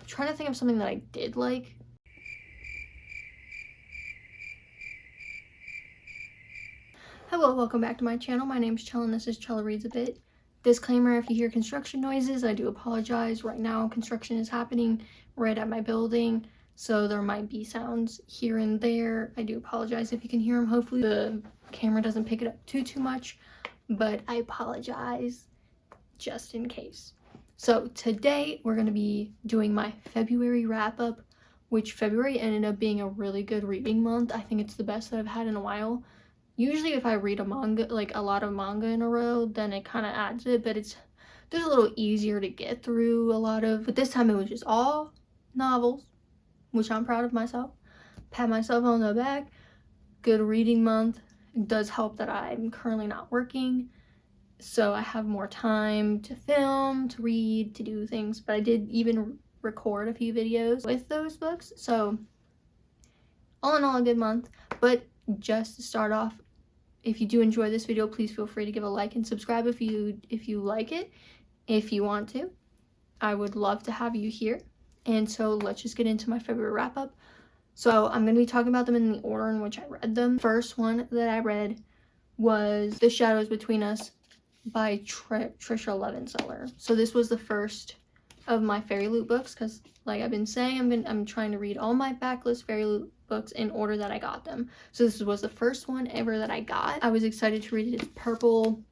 I'm trying to think of something that I did like. Hello, welcome back to my channel. My name's Chell and this is Chell Reads a Bit. Disclaimer, if you hear construction noises, I do apologize. Right now, construction is happening right at my building, so there might be sounds here and there. I do apologize if you can hear them. Hopefully the camera doesn't pick it up too much, but I apologize just in case. So today we're going to be doing my February wrap-up, which February ended up being a really good reading month. I think it's the best that I've had in a while. Usually if I read a manga, like a lot of manga in a row, then it kind of adds it, but it's just a little easier to get through a lot of, but this time it was just all novels, which I'm proud of myself. Pat myself on the back. Good reading month. It does help that I'm currently not working, so I have more time to film, to read, to do things, but I did even record a few videos with those books, so all in all a good month. But just to start off, if you do enjoy this video, please feel free to give a like and subscribe if you like it. If you want to, I would love to have you here. And so let's just get into my February wrap-up. So I'm going to be talking about them in the order in which I read them. First one that I read was The Shadows Between Us by Tricia Levenseller. So this was the first of my Fairy Loot books, because like I've been saying, I'm trying to read all my backlist Fairy Loot books in order that I got them. So this was the first one ever that I got. I was excited to read it. It's purple.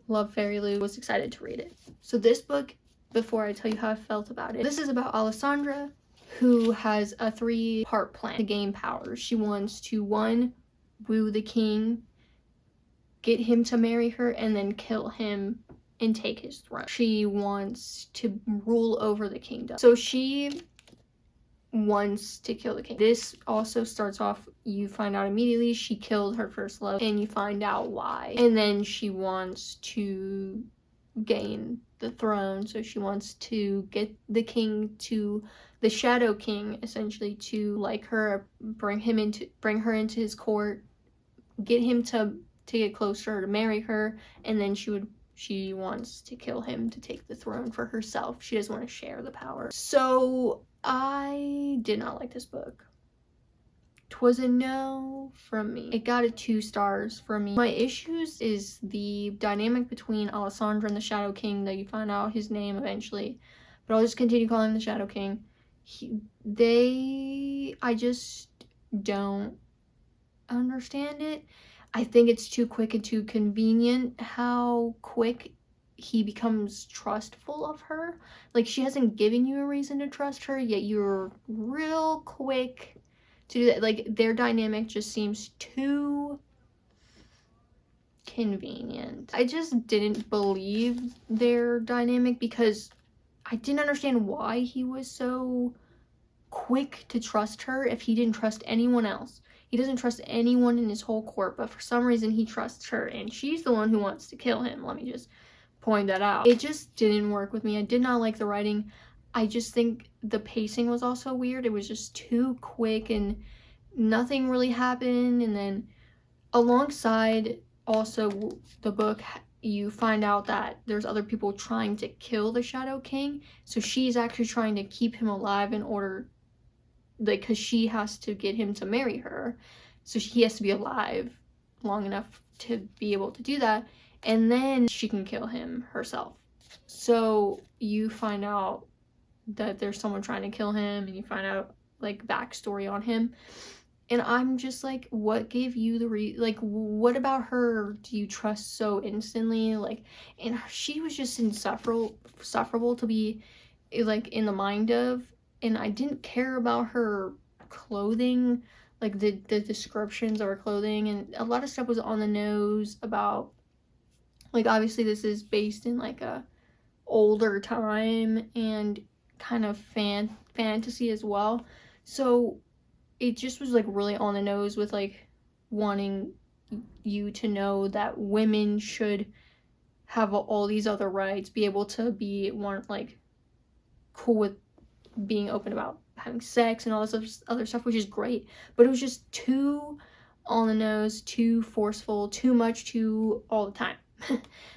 Love Fairy Loot. Was excited to read it. So this book, before I tell you how I felt about it, this is about Cassandra, who has a 3-part plan to gain powers. She wants to, 1, woo the king, get him to marry her, and then kill him and take his throne. She wants to rule over the kingdom. So she wants to kill the king. This also starts off, you find out immediately she killed her first love, and you find out why. And then she wants to gain the throne, so she wants to get the king to, the Shadow King, essentially, to like her, bring her into his court, get him to get closer, to marry her, and then she wants to kill him to take the throne for herself. She doesn't want to share the power. So I did not like this book. 'Twas a no from me. It got a 2 stars from me. My issues is the dynamic between Cassandra and the Shadow King, that you find out his name eventually, but I'll just continue calling him the Shadow King. I just don't understand it. I think it's too quick and too convenient how quick he becomes trustful of her. Like, she hasn't given you a reason to trust her, yet you're real quick to do that. Like, their dynamic just seems too convenient. I just didn't believe their dynamic because I didn't understand why he was so quick to trust her if he didn't trust anyone else. He doesn't trust anyone in his whole court, but for some reason he trusts her, and she's the one who wants to kill him. Let me just point that out. It just didn't work with me. I did not like the writing. I just think the pacing was also weird. It was just too quick and nothing really happened. And then alongside also the book, you find out that there's other people trying to kill the Shadow King. So she's actually trying to keep him alive in order, like, because she has to get him to marry her, so he has to be alive long enough to be able to do that, and then she can kill him herself. So you find out that there's someone trying to kill him, and you find out like backstory on him, and I'm just like, what gave you the like, what about her do you trust so instantly? Like, and she was just insufferable to be like in the mind of. And I didn't care about her clothing, like the descriptions of her clothing, and a lot of stuff was on the nose about, like, obviously this is based in like a older time and kind of fantasy as well, so it just was like really on the nose with like wanting you to know that women should have all these other rights, be able to be like cool with being open about having sex and all this other stuff, which is great, but it was just too on the nose, too forceful, too much, too all the time.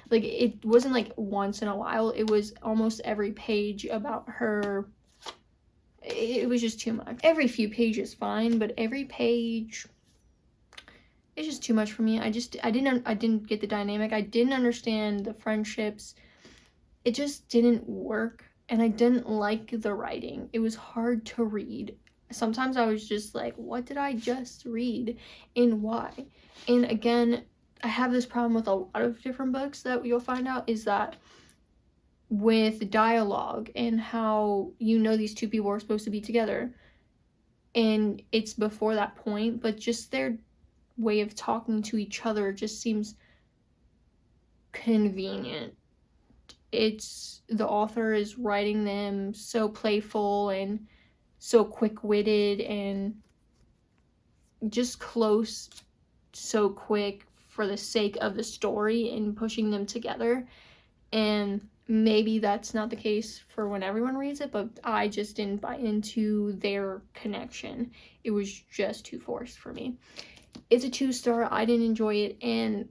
Like, it wasn't like once in a while, it was almost every page about her it was just too much. Every few pages fine, but every page, it's just too much for me. I didn't get the dynamic. I didn't understand the friendships. It just didn't work, and I didn't like the writing. It was hard to read. Sometimes I was just like, what did I just read and why? And again, I have this problem with a lot of different books that you'll find out, is that with dialogue and how you know these two people are supposed to be together and it's before that point, but just their way of talking to each other just seems convenient. It's, the author is writing them so playful and so quick-witted and just close so quick for the sake of the story and pushing them together. And maybe that's not the case for when everyone reads it, but I just didn't buy into their connection. It was just too forced for me. It's a 2-star. I didn't enjoy it, and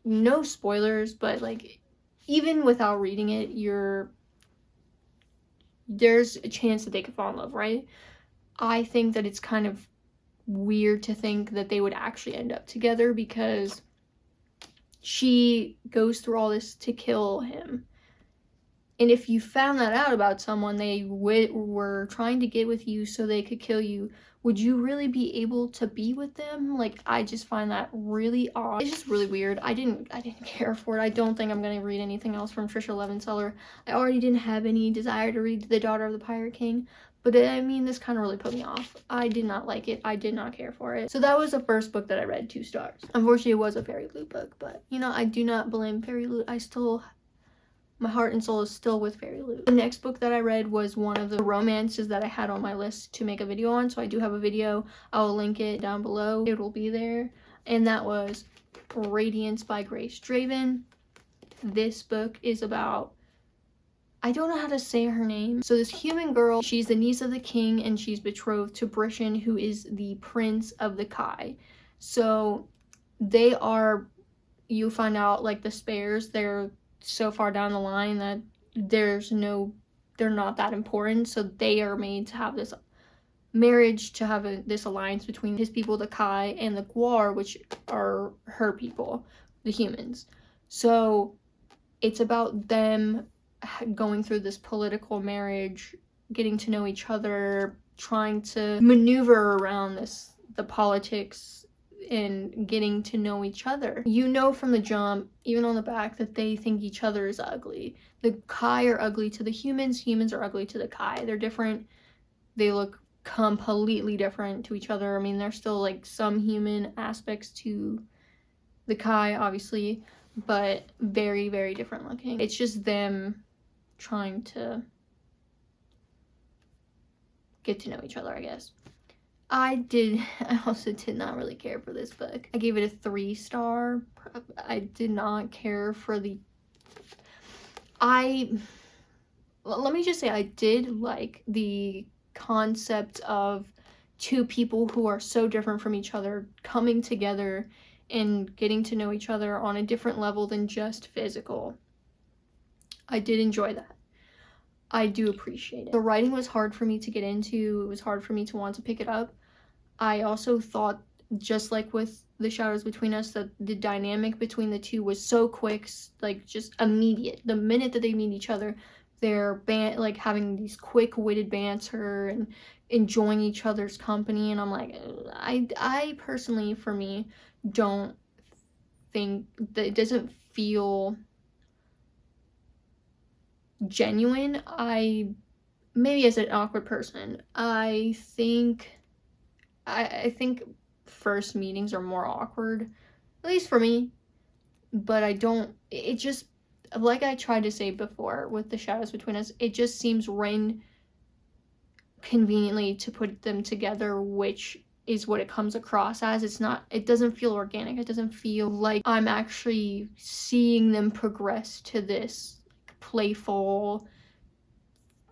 no spoilers, but like, even without reading it, there's a chance that they could fall in love, right? I think that it's kind of weird to think that they would actually end up together, because she goes through all this to kill him. And if you found that out about someone, they were trying to get with you so they could kill you, would you really be able to be with them? Like, I just find that really odd. It's just really weird. I didn't care for it. I don't think I'm going to read anything else from Tricia Levenseller. I already didn't have any desire to read The Daughter of the Pirate King. But I mean, this kind of really put me off. I did not like it. I did not care for it. So that was the first book that I read, 2 stars. Unfortunately, it was a Fairy Loot book, but you know, I do not blame Fairy Loot. My heart and soul is still with Fairy Loot. The next book that I read was one of the romances that I had on my list to make a video on. So I do have a video. I will link it down below. It will be there. And that was Radiance by Grace Draven. This book is about, I don't know how to say her name. So this human girl, she's the niece of the king, and she's betrothed to Brishan, who is the prince of the Kai. So they are, you find out, like, the spares, they're so far down the line that they're not that important. So they are made to have this marriage, to have this alliance between his people, the Kai, and the Gwar, which are her people, the humans. So it's about them going through this political marriage, getting to know each other, trying to maneuver around the politics, and getting to know each other. You know from the jump, even on the back, that they think each other is ugly. The Kai are ugly to the humans. Humans are ugly to the Kai. They're different. They look completely different to each other. I mean, there's still like some human aspects to the Kai, obviously, but very, very different looking. It's just them trying to get to know each other, I guess. I also did not really care for this book. I gave it a 3-star. I did not care for let me just say, I did like the concept of two people who are so different from each other coming together and getting to know each other on a different level than just physical. I did enjoy that. I do appreciate it. The writing was hard for me to get into. It was hard for me to want to pick it up. I also thought, just like with The Shadows Between Us, that the dynamic between the two was so quick, like just immediate. The minute that they meet each other, they're like having these quick-witted banter and enjoying each other's company, and I'm like, I personally, for me, don't think that it doesn't feel genuine. Maybe as an awkward person, I think first meetings are more awkward, at least for me, but it just, like I tried to say before with The Shadows Between Us, it just seems written conveniently to put them together, which is what it comes across as. It doesn't feel organic. It doesn't feel like I'm actually seeing them progress to this playful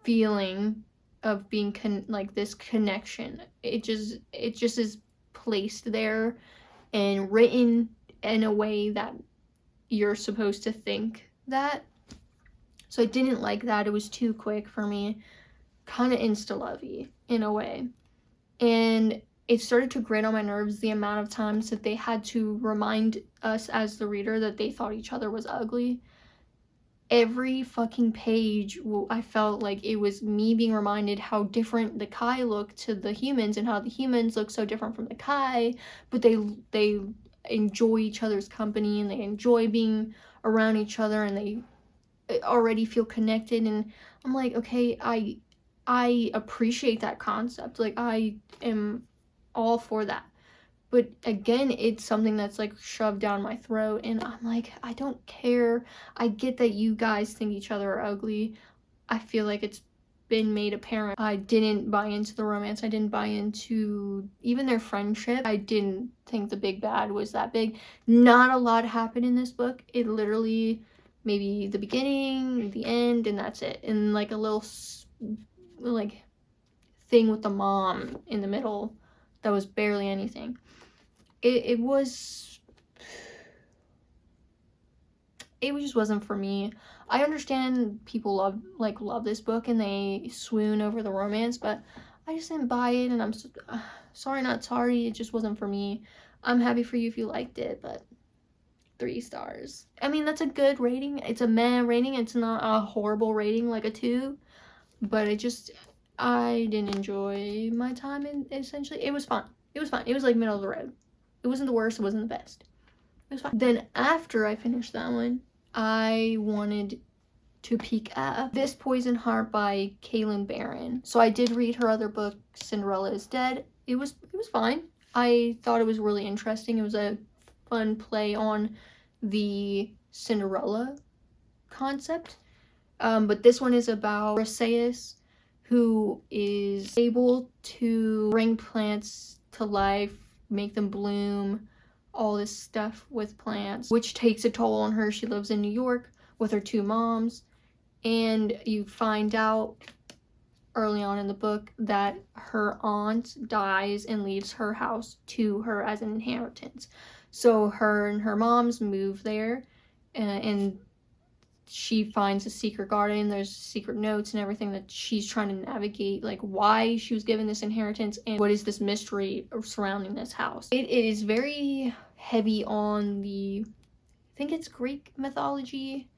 feeling of being like this connection. It just is placed there and written in a way that you're supposed to think that. So I didn't like that. It was too quick for me. kind of insta-lovey in a way. And it started to grate on my nerves the amount of times that they had to remind us as the reader that they thought each other was ugly. Every fucking page, I felt like it was me being reminded how different the Kai looked to the humans, and how the humans look so different from the Kai, but they enjoy each other's company, and they enjoy being around each other, and they already feel connected. And I'm like, okay, I appreciate that concept. Like, I am all for that. But again, it's something that's like shoved down my throat, and I'm like, I don't care. I get that you guys think each other are ugly. I feel like it's been made apparent. I didn't buy into the romance. I didn't buy into even their friendship. I didn't think the big bad was that big. Not a lot happened in this book. It literally, maybe the beginning, the end, and that's it. And like a little like thing with the mom in the middle that was barely anything. It just wasn't for me. I understand people love this book and they swoon over the romance, but I just didn't buy it, and I'm sorry not sorry. It just wasn't for me. I'm happy for you if you liked it, but 3 stars. I mean, that's a good rating. It's a meh rating. It's not a horrible rating like a 2, but I didn't enjoy my time, and essentially it was fun. It was fine. It was like middle of the road. It wasn't the worst, it wasn't the best. It was fine. Then after I finished that one, I wanted to peek at This Poison Heart by Kaylann Bayron. So I did read her other book, Cinderella is Dead. It was fine. I thought it was really interesting. It was a fun play on the Cinderella concept. But this one is about Briseis, who is able to bring plants to life, make them bloom, all this stuff with plants, which takes a toll on her. She lives in New York with her 2 moms, and you find out early on in the book that her aunt dies and leaves her house to her as an inheritance. So her and her moms move there, and she finds a secret garden. There's secret notes and everything that she's trying to navigate, like why she was given this inheritance and what is this mystery surrounding this house. It is very heavy on I think it's Greek mythology,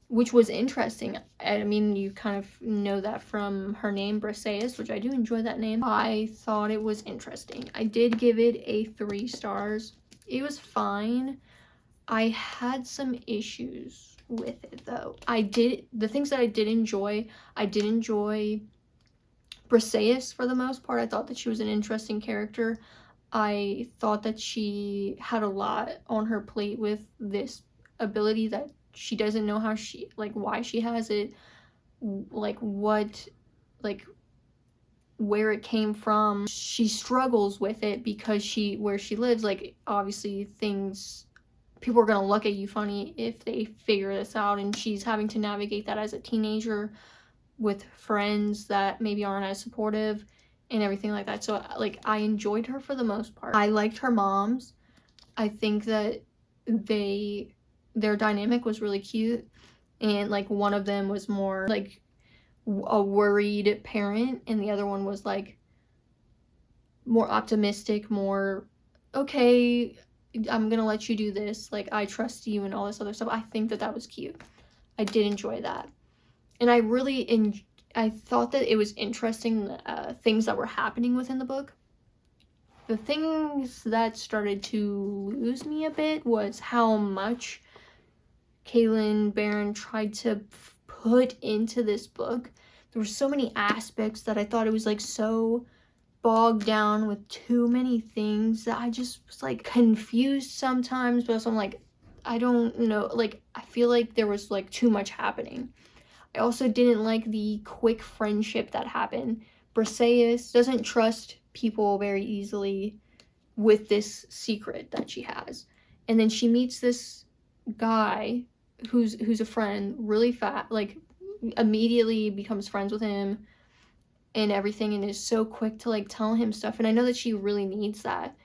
which was interesting. I mean, you kind of know that from her name, Briseis, which I do enjoy that name. I thought it was interesting. I did give it a 3 stars. It was fine. I had some issues with it though. The things that I did enjoy Briseis for the most part. I thought that she was an interesting character. I thought that she had a lot on her plate with this ability that she doesn't know how why she has it, where it came from. She struggles with it because where she lives, like, obviously people are gonna look at you funny if they figure this out, and she's having to navigate that as a teenager with friends that maybe aren't as supportive and everything like that. So like, I enjoyed her for the most part. I liked her moms. I think that their dynamic was really cute, and like one of them was more like a worried parent, and the other one was like more optimistic, more okay, I'm gonna let you do this, like I trust you and all this other stuff. I think that was cute. I did enjoy that, and I thought that it was interesting, things that were happening within the book. The things that started to lose me a bit was how much Kaylann Bayron tried to put into this book. There were so many aspects that I thought it was like so bogged down with too many things that I just was like confused sometimes, but also I'm like, I don't know, like I feel like there was like too much happening. I also didn't like the quick friendship that happened. Briseis doesn't trust people very easily with this secret that she has, and then she meets this guy who's a friend really fast, like immediately becomes friends with him and everything, and is so quick to like tell him stuff. And I know that she really needs that.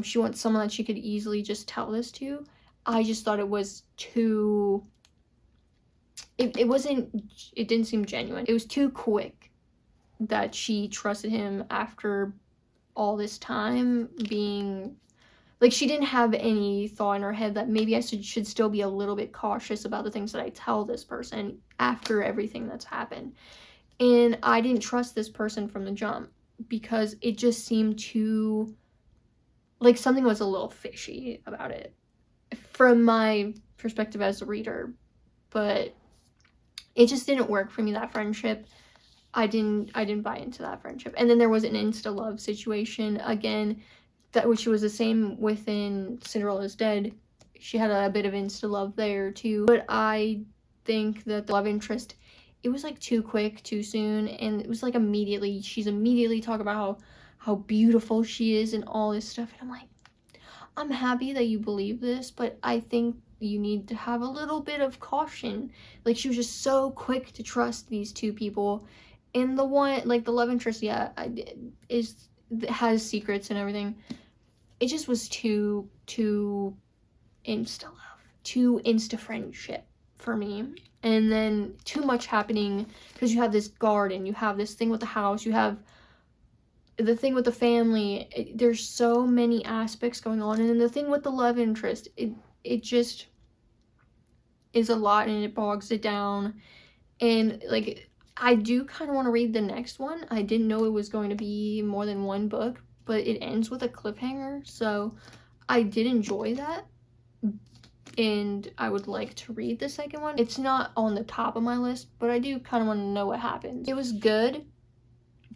She wants someone that she could easily just tell this to. I just thought it was too, it didn't seem genuine. It was too quick. that she trusted him after all this time being, like, she didn't have any thought in her head that maybe I should still be a little bit cautious about the things that I tell this person after everything that's happened. And I didn't trust this person from the jump because it just seemed too, like, something was a little fishy about it from my perspective as a reader. But it just didn't work for me, that friendship. I didn't buy into that friendship. And then there was an insta-love situation again, that which was the same within Cinderella's Dead. She had a bit of insta-love there too. But I think that the love interest, it was like too quick, too soon, and it was like immediately, she's immediately talking about how beautiful she is and all this stuff. And I'm like, I'm happy that you believe this, but I think you need to have a little bit of caution. Like, she was just so quick to trust these two people. And the one, like, the love interest, yeah, has secrets and everything. It just was too insta-love, too insta-friendship for me. And then too much happening, because you have this garden, you have this thing with the house, you have the thing with the family. There's so many aspects going on. And then the thing with the love interest, it just is a lot, and it bogs it down. And, like, I do kind of want to read the next one. I didn't know it was going to be more than one book, but it ends with a cliffhanger, so I did enjoy that, and I would like to read the second one. It's not on the top of my list, but I do kind of want to know what happens. It was good,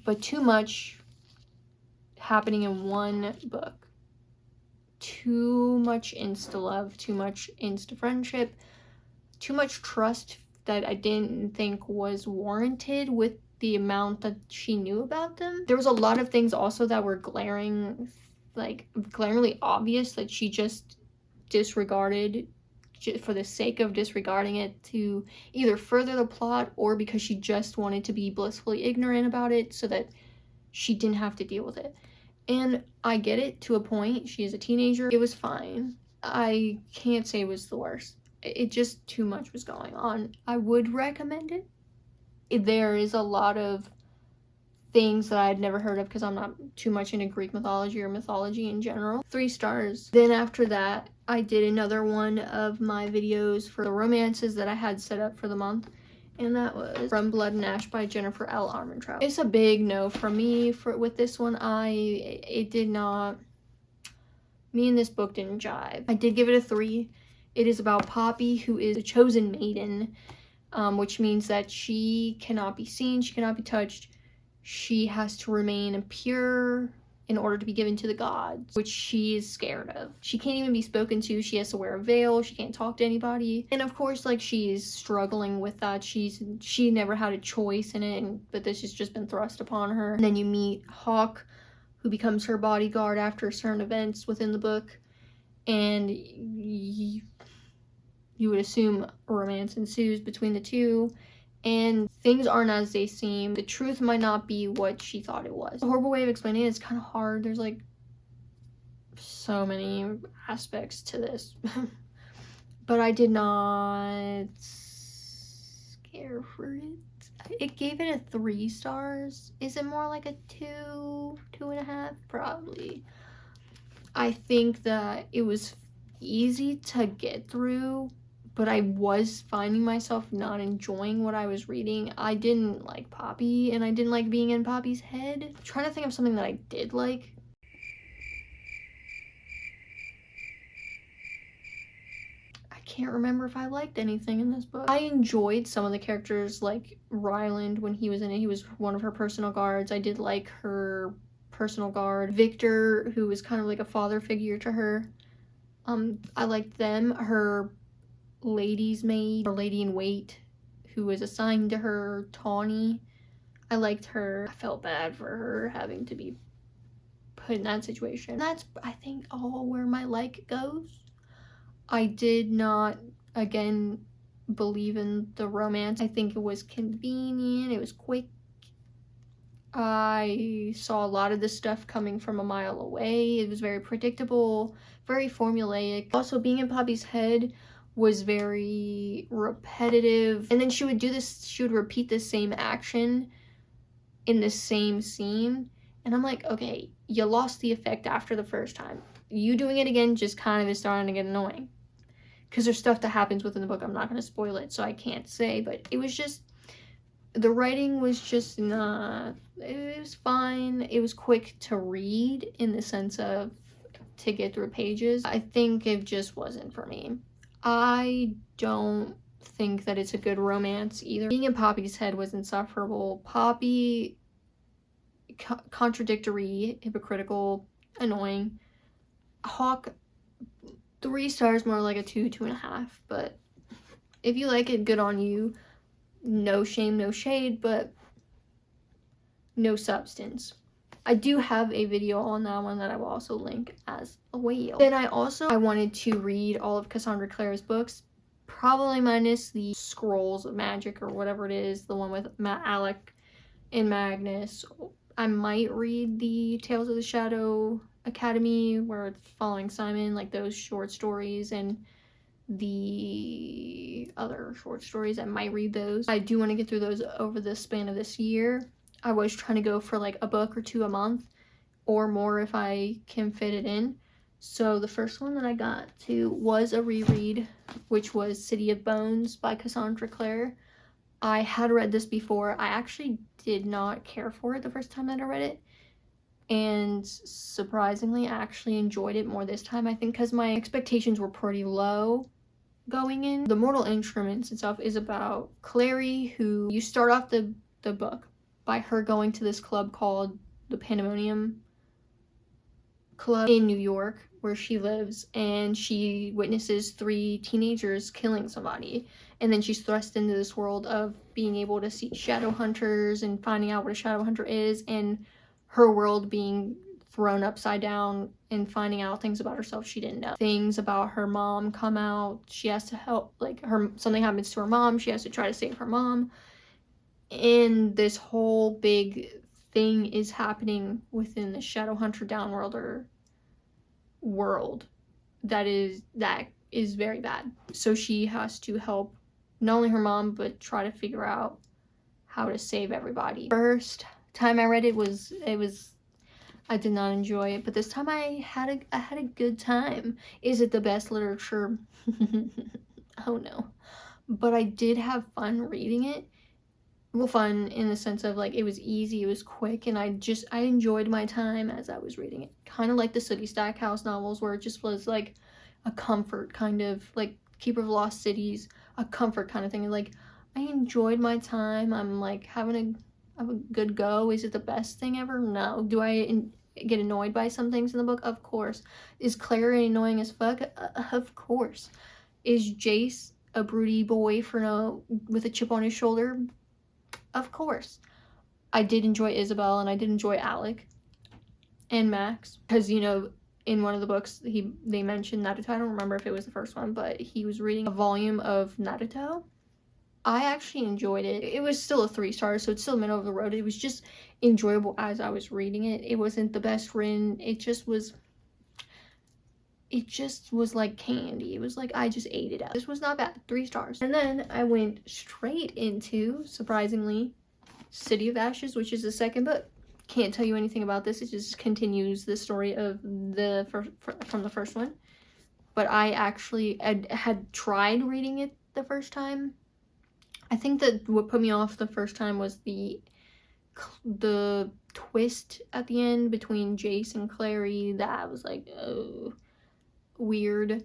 but too much happening in one book. Too much insta-love, too much insta-friendship, too much trust that I didn't think was warranted with the amount that she knew about them. There was a lot of things also that were glaringly obvious that she just disregarded for the sake of disregarding it, to either further the plot or because she just wanted to be blissfully ignorant about it so that she didn't have to deal with it. And I get it to a point. She is a teenager. It was fine. I can't say it was the worst. It just, too much was going on. I would recommend it. There is a lot of things that I had never heard of because I'm not too much into Greek mythology or mythology in general. 3 stars. Then after that, I did another one of my videos for the romances that I had set up for the month, and that was From Blood and Ash by Jennifer L. Armentrout. It's a big no from me with this one. It did not, me and this book didn't jive. I did give it a 3. It is about Poppy, who is a chosen maiden, which means that she cannot be seen, she cannot be touched. She has to remain pure in order to be given to the gods, which she is scared of. She can't even be spoken to. She has to wear a veil. She can't talk to anybody. And of course, like, she's struggling with that. She never had a choice in it, but this has just been thrust upon her. And then you meet Hawk, who becomes her bodyguard after certain events within the book. And you would assume romance ensues between the two, and things aren't as they seem. The truth might not be what she thought it was. A horrible way of explaining it. It's kind of hard. There's, like, so many aspects to this. But I did not care for it. It gave it a 3 stars. Is it more like a 2.5? Probably. I think that it was easy to get through, but I was finding myself not enjoying what I was reading. I didn't like Poppy, and I didn't like being in Poppy's head. I'm trying to think of something that I did like. I can't remember if I liked anything in this book. I enjoyed some of the characters, like Ryland when he was in it. He was one of her personal guards. I did like her personal guard. Victor, who was kind of like a father figure to her. I liked them. Her lady's maid, or lady in wait, who was assigned to her, Tawny. I liked her. I felt bad for her having to be put in that situation. That's, I think, all where my like goes. I did not, again, believe in the romance. I think it was convenient. It was quick. I saw a lot of this stuff coming from a mile away. It was very predictable, very formulaic. Also, being in Poppy's head was very repetitive. And then she would do this, she would repeat the same action in the same scene. And I'm like, okay, you lost the effect after the first time. You doing it again just kind of is starting to get annoying. Because there's stuff that happens within the book. I'm not going to spoil it, so I can't say. But it was just, the writing was just not, it was fine. It was quick to read in the sense of to get through pages. I think it just wasn't for me. I don't think that it's a good romance either. Being in Poppy's head was insufferable. Poppy, contradictory, hypocritical, annoying. Hawk, 3 stars, more like a 2, 2.5. But if you like it, good on you. No shame, no shade, but no substance. I do have a video on that one that I will also link as a whale. Then I wanted to read all of Cassandra Clare's books, probably minus the Scrolls of Magic or whatever it is, the one with Alec and Magnus. I might read the Tales of the Shadow Academy, where it's following Simon, like those short stories, and the other short stories. I might read those. I do want to get through those over the span of this year. I was trying to go for like a book or 2 a month or more if I can fit it in. So the first one that I got to was a reread, which was City of Bones by Cassandra Clare. I had read this before. I actually did not care for it the first time that I read it. And surprisingly, I actually enjoyed it more this time. I think because my expectations were pretty low going in. The Mortal Instruments itself is about Clare, who you start off the book by her going to this club called the Pandemonium Club in New York, where she lives, and she witnesses 3 teenagers killing somebody, and then she's thrust into this world of being able to see shadow hunters and finding out what a shadow hunter is, and her world being thrown upside down and finding out things about herself she didn't know. Things about her mom come out. She has to help, like, something happens to her mom. She has to try to save her mom. And this whole big thing is happening within the Shadowhunter Downworlder world that is very bad. So she has to help not only her mom, but try to figure out how to save everybody. First time I read it was I did not enjoy it, but this time I had a good time. Is it the best literature? Oh no. But I did have fun reading it. Well, fun in the sense of, like, it was easy, it was quick, and I enjoyed my time as I was reading it. Kind of like the Sooty Stackhouse novels, where it just was like a comfort kind of, like Keeper of Lost Cities, a comfort kind of thing. And, like, I enjoyed my time. I'm like having a good go. Is it the best thing ever? No. Do I get annoyed by some things in the book? Of course. Is Clare annoying as fuck? Of course. Is Jace a broody boy with a chip on his shoulder? Of course. I did enjoy Isabel, and I did enjoy Alec and Max, because, you know, in one of the books they mentioned Naruto. I don't remember if it was the first one, but he was reading a volume of Naruto. I actually enjoyed it. It was still a 3 stars, so it's still middle of the road. It was just enjoyable as I was reading it. It wasn't the best written. It just was like candy. It was like I just ate it up. This was not bad. 3 stars. And then I went straight into, surprisingly, City of Ashes, which is the second book. Can't tell you anything about this. It just continues the story of from the first one. But I actually had tried reading it the first time. I think that what put me off the first time was the twist at the end between Jace and Clary. That was like, oh, weird.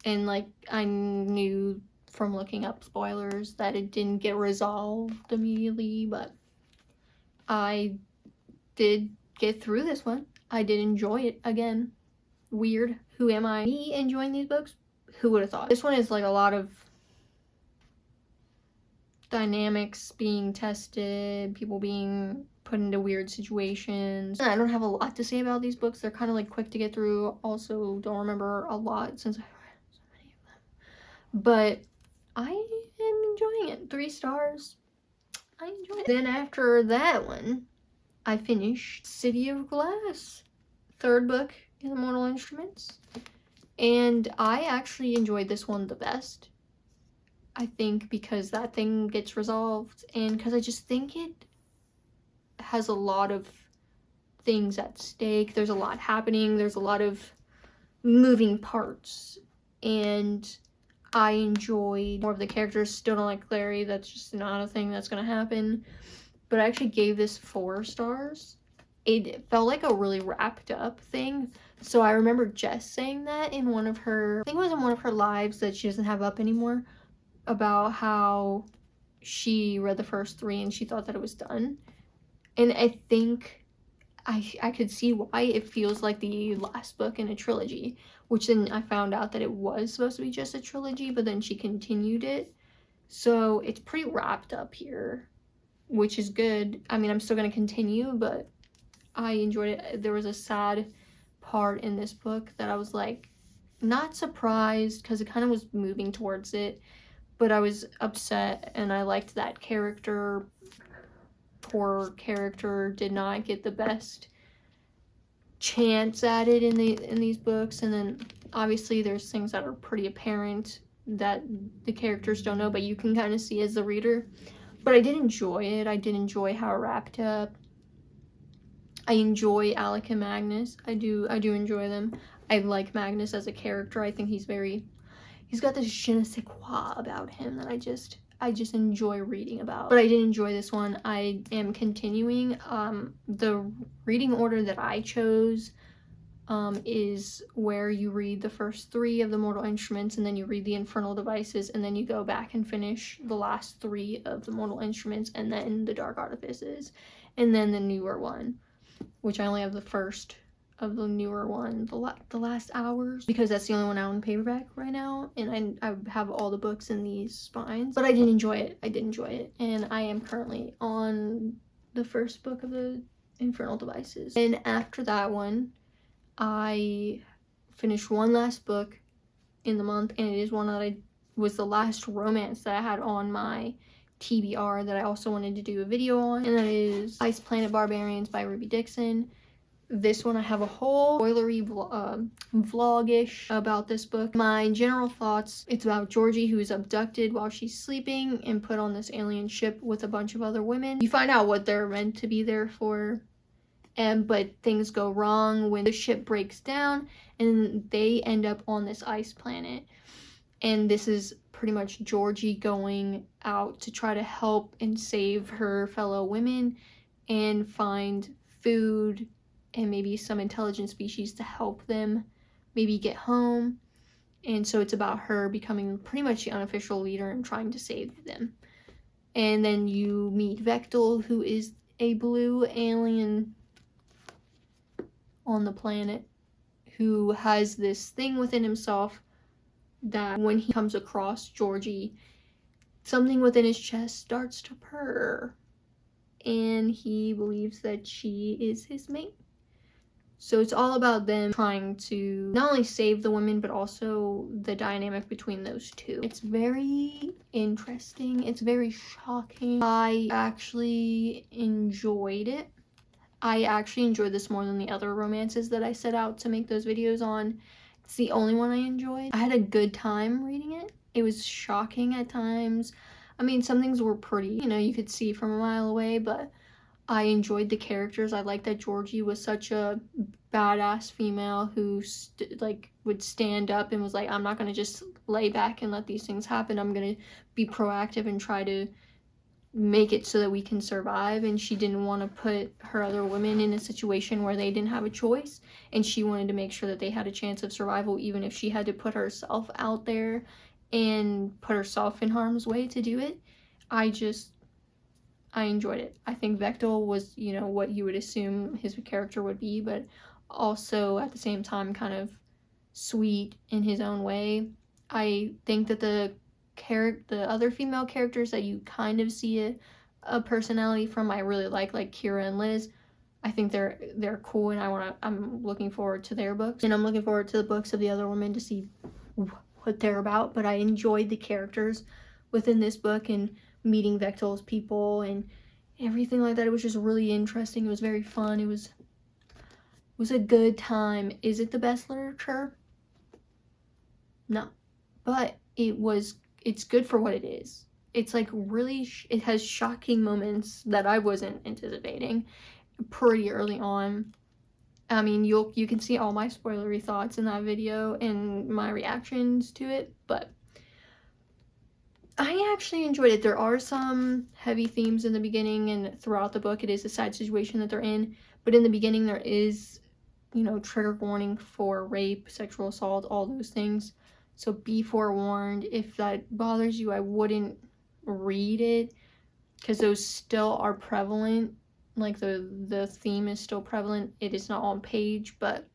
And, like, I knew from looking up spoilers that it didn't get resolved immediately, but I did get through this one. I did enjoy it. Again, weird. Who am I? Me enjoying these books? Who would have thought? This one is like a lot of dynamics being tested, people being put into weird situations. I don't have a lot to say about these books. They're kind of like quick to get through. Also, don't remember a lot since I read so many of them. But I am enjoying it. 3 stars. I enjoy it. Then after that one, I finished City of Glass, 3rd book in the Mortal Instruments. And I actually enjoyed this one the best. I think because that thing gets resolved, and because I just think it has a lot of things at stake. There's a lot happening. There's a lot of moving parts. And I enjoyed more of the characters. Still don't like Clary. That's just not a thing that's going to happen. But I actually gave this 4 stars. It felt like a really wrapped up thing. So I remember Jess saying that in one of her, I think it was in one of her lives that she doesn't have up anymore, about how she read the first 3 and she thought that it was done. And I think I could see why it feels like the last book in a trilogy, which then I found out that it was supposed to be just a trilogy, but then she continued it. So it's pretty wrapped up here, which is good. I mean, I'm still going to continue, but I enjoyed it. There was a sad part in this book that I was like, not surprised, because it kind of was moving towards it, but I was upset, and I liked that character. Poor character did not get the best chance at it in these books. And then obviously there's things that are pretty apparent that the characters don't know, but you can kind of see as the reader. But I did enjoy it. I did enjoy how it wrapped up. I enjoy Alec and Magnus. I do enjoy them. I like Magnus as a character. I think he's got this je ne sais quoi about him that I just enjoy reading about. But I did enjoy this one. I am continuing. The reading order that I chose is where you read the first 3 of the Mortal Instruments, and then you read the Infernal Devices, and then you go back and finish the last 3 of the Mortal Instruments, and then the Dark Artifices, and then the newer one, which I only have the first of the newer one, the last hours, because that's the only one out in paperback right now, and I have all the books in these spines. But I did enjoy it, and I am currently on the first book of the Infernal Devices. And after that one, I finished one last book in the month, and it is one that was the last romance that I had on my TBR that I also wanted to do a video on, and that is Ice Planet Barbarians by Ruby Dixon. This one I have a whole spoilery vlog-ish about this book. My general thoughts: it's about Georgie, who is abducted while she's sleeping and put on this alien ship with a bunch of other women. You find out what they're meant to be there for, but things go wrong when the ship breaks down and they end up on this ice planet. And this is pretty much Georgie going out to try to help and save her fellow women and find food and maybe some intelligent species to help them maybe get home. And so it's about her becoming pretty much the unofficial leader and trying to save them. And then you meet Vectel, who is a blue alien on the planet who has this thing within himself that when he comes across Georgie, something within his chest starts to purr, and he believes that she is his mate. So it's all about them trying to not only save the women, but also the dynamic between those two. It's very interesting. It's very shocking. I actually enjoyed it. I actually enjoyed this more than the other romances that I set out to make those videos on. It's the only one I enjoyed. I had a good time reading it. It was shocking at times. I mean, some things were pretty, you could see from a mile away, but I enjoyed the characters. I liked that Georgie was such a badass female who would stand up and was like, I'm not going to just lay back and let these things happen. I'm going to be proactive and try to make it so that we can survive. And she didn't want to put her other women in a situation where they didn't have a choice, and she wanted to make sure that they had a chance of survival, even if she had to put herself out there and put herself in harm's way to do it. I enjoyed it. I think Vectel was, what you would assume his character would be, but also at the same time kind of sweet in his own way. I think that the other female characters that you kind of see a personality from, I really like Kira and Liz. I think they're cool, and I'm looking forward to their books, and I'm looking forward to the books of the other women to see what they're about. But I enjoyed the characters within this book, and meeting Vectel's people and everything like that. It was just really interesting. It was very fun. It was a good time. Is it the best literature? No, but it's good for what it is. it's like really, it has shocking moments that I wasn't anticipating pretty early on. I mean, you can see all my spoilery thoughts in that video and my reactions to it, but I actually enjoyed it. There are some heavy themes in the beginning, and throughout the book it is a sad situation that they're in, but in the beginning there is, you know, trigger warning for rape, sexual assault, all those things. So be forewarned. If that bothers you, I wouldn't read it, because those still are prevalent. Like the theme is still prevalent. It is not on page, but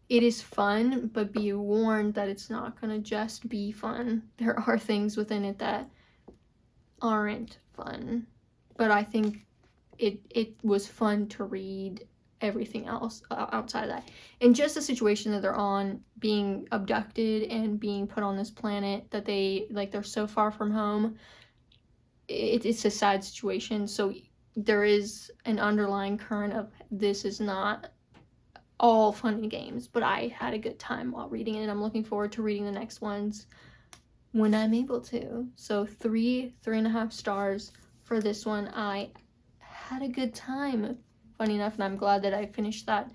it is fun, but be warned that it's not gonna just be fun. There are things within it that aren't fun, but I think it was fun to read everything else outside of that. And just the situation that they're on, being abducted and being put on this planet that they're so far from home, it's a sad situation. So there is an underlying current of this is not all fun and games, but I had a good time while reading it, and I'm looking forward to reading the next ones when I'm able to. So 3.5 stars for this one. I had a good time, funny enough, and I'm glad that I finished that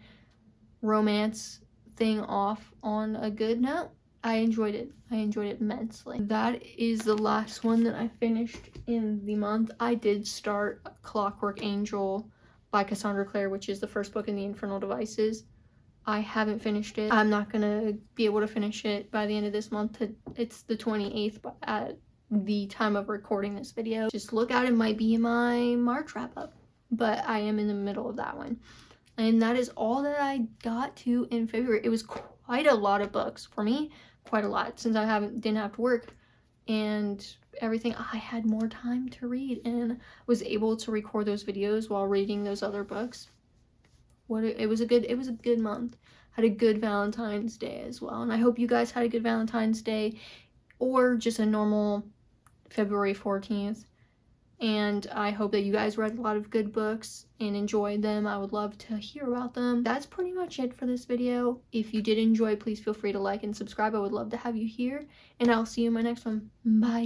romance thing off on a good note. I enjoyed it. I enjoyed it immensely. That is the last one that I finished in the month. I did start Clockwork Angel by Cassandra Clare, which is the first book in the Infernal Devices. I haven't finished it. I'm not gonna be able to finish it by the end of this month. It's the 28th at the time of recording this video. Just look out, it might be in my March wrap up, but I am in the middle of that one. And that is all that I got to in February. It was quite a lot of books for me. Quite a lot, since I didn't have to work and everything. I had more time to read and was able to record those videos while reading those other books. It was a good month. Had a good Valentine's Day as well, and I hope you guys had a good Valentine's Day, or just a normal February 14th. And I hope that you guys read a lot of good books and enjoyed them. I would love to hear about them. That's pretty much it for this video. If you did enjoy, please feel free to like and subscribe. I would love to have you here, and I'll see you in my next one. Bye.